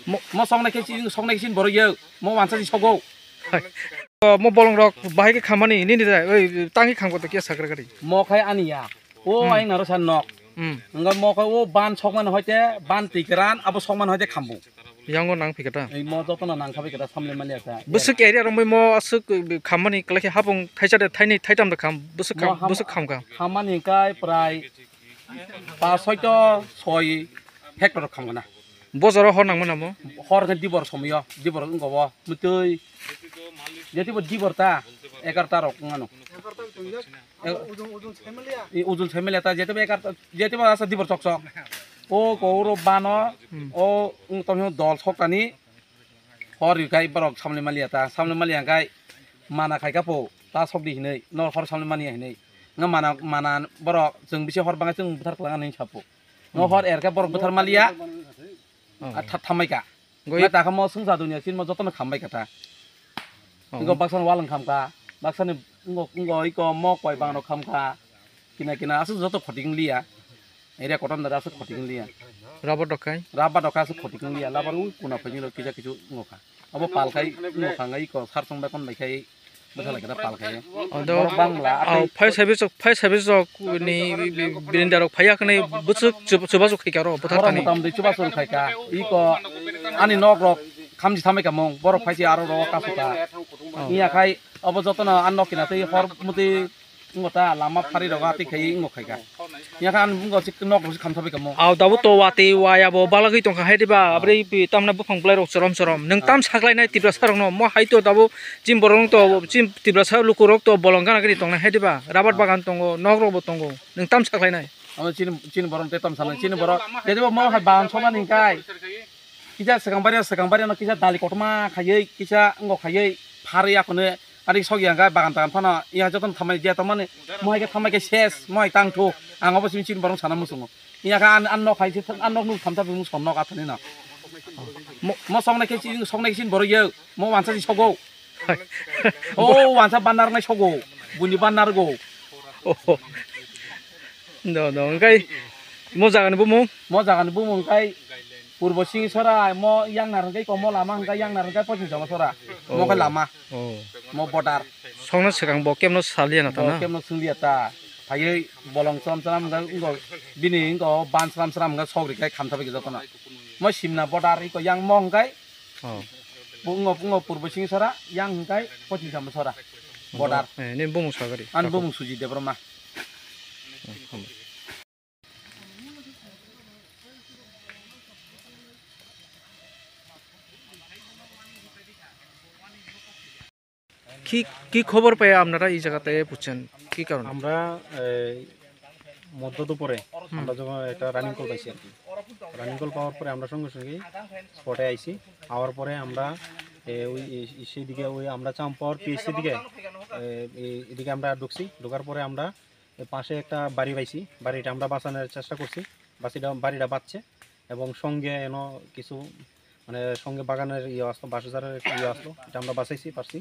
mo songnai boro yo mo wansa sogo mo bolong rok bahai ke khamani ni dai tangi khangko to kia sakra gari mo khai ania o ai naro san nok nga mo khai o ban sokman hoite ban tikran abo sokman hoite khambu yango nang phikata ei mo jotona nang khabi kata samle mali ata busuk area rong mo asuk khamani klake habong thaisa de thaini thaitam da kham busuk kham ka khamani kai prai 5-6 hectare khamgana bozoro hor nang manamo hor kan dibor somiyo dibor ngobo mutui jadi bo dibor ta 11 rok ngano ujul family ta jadi bo asa dibor sok sok o goro bano o tomyo dol sokani hor kai borok samle mali kai mana kai kapo ta sok di hinai no hor samle mani hinai nga mana borok jeng bisi hor banga jeng butar kelangan ni sapo no hor erka borok butar malia thamai ka ngoi ta khamo sungsa dunia sin mo jotona khambai kata ngo baksan walang khamka baksan ngoi ko mo koi bangno khamka kina asu joto khoting lia area koton da asu khoting lia raba dokai asu khoting lia labar u kuna phani ro kija kichu ngoka abo pal kai ngoka ngai ko sarsong ba kon bai kai betul kita pal kai do bangla au phai sabe jok ni birinda rok phaya kane busuk chuba jok khai ka ro bothar tani tam de chuba jok khai ka i ko ani nok rok khamji thamai ka mong borok phaisi aro ro ka suka iya khai abo jotona annok kina tei hor muti ngota lama phari roga ti khai ngok khai ka iya kan bungo sik nok ro kham thabai ka mong au dabu to wati waya bo balagui tong khai diba abri tamna bufang blai rok sorom nang tam saklai nai tibra sarong no mo haito dabu jim borong to jim tibra sa lukurok to bolongana gari tong na hai diba rabat bagan tongo nok ro bo tongo nang tam saklai nai amo chin borong te tam sana chin borok jadi bo mo hai ban soma ning kai kisa sekang baria no kisa dali kotma khayei kisa ngok khayei phari akone ari sogi anga bagan tagan phana iya joton thamai dia tamane moi ke thamai ke ses moi tang thu anga bo chin borong sana musungo iya ka an no khai an no nu thamta bu son no ka thani na mo songnai chin boro yo mo wansa sogo o wansa banar nai sogo buni banar go no ngai mo jagan bu mung kai purbo sing sora mo yang narangkai ko mo lama hangkai yang narangkai pochin sama sora mo kai lama mo bodar songna sekang bo kemno salia na ta na kemno sunglia ta phai bolong sam ga ngo bini ngo ban sam ga sogri kai kham thabai ga jotona mo simna bodar ko yang mong kai bungo purbo sing sora yang hangkai pochin sama sora bodar ni bumung sagari an bumung suji de broma কি খবর পাই আপনারা এই জায়গাতে বুঝছেন কি কারণ আমরা মধ্য দুপুরে আমরা যখন একটা রানিং কল পাইছি আর কি রানিং কল পাওয়ার পরে আমরা সঙ্গে সঙ্গে স্পটে আইছি আওয়ার পরে আমরা ওই সেইদিকে ওই আমরা চাম্পাওয়ার পিএসসি দিকে এদিকে আমরা ঢুকছি ঢোকার পরে আমরা পাশে একটা বাড়ি পাইছি বাড়িটা আমরা বাঁচানোর চেষ্টা করছি বাড়িটা বাঁচছে এবং সঙ্গে কিছু মানে সঙ্গে বাগানের আসলো বাঁশঝাড়ের আসলো এটা আমরা বাঁচাইছি পারছি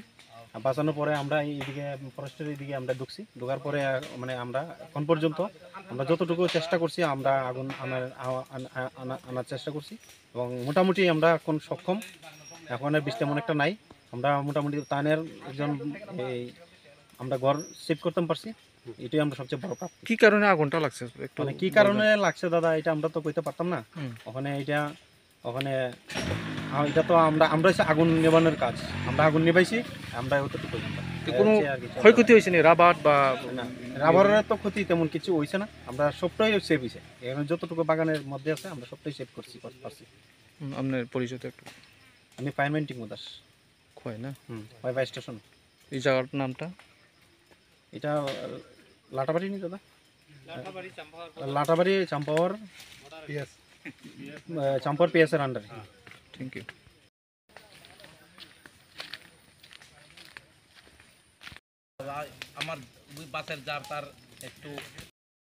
বাঁচানোর পরে আমরা এইদিকে ফরেস্টের এইদিকে আমরা ঢুকছি ঢোকার পরে মানে আমরা এখন পর্যন্ত আমরা যতটুকু চেষ্টা করছি আমরা আগুন আনার চেষ্টা করছি এবং মোটামুটি আমরা এখন সক্ষম এখন আর বৃষ্টি তেমন একটা নাই আমরা মোটামুটি তানের একজন এই আমরা ঘর সেভ করতে পারছি এটাই আমরা সবচেয়ে বড় প্রাপ্তি কি কারণে আগুনটা লাগছে মানে কি কারণে লাগছে দাদা এটা আমরা তো কইতে পারতাম না ওখানে এটা তো আমরা আগুন নেবানোর কাজ আমরা আগুন নেবাইছি আমরা অতটুকু কোনো ক্ষয়ক্ষতি হয়েছে না রাবার বা রাবারের তো ক্ষতি তেমন কিছু হয়েছে না আমরা সবটাই সেভ হয়েছে এখানে যতটুকু বাগানের মধ্যে আছে আমরা সবটাই সেভ করতে পারছি আপনার পরিচয় একটু আমি ফায়ারম্যান টিঙ্কু দাস খয় না ফায়ার স্টেশন এই জায়গার নামটা এটা লাটাবাড়ি নি দাদা লাটাবাড়ি চাম্পাওয়ার পিএস এর আন্ডারে থ্যাংক ইউ আমার বাসের যার তার একটু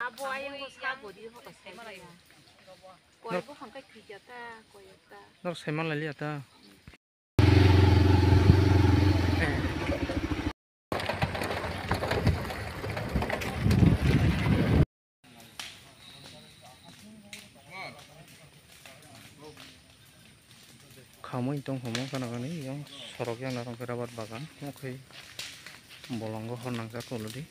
abo ayang ko sa body ko kasi maraya. Kuya ko hangkay kijata, kuya ta. Nak seman lali ata. hamui tong homo kana kani yang sorok yang narong rabat bagan mokai bolonggo honang jakolodi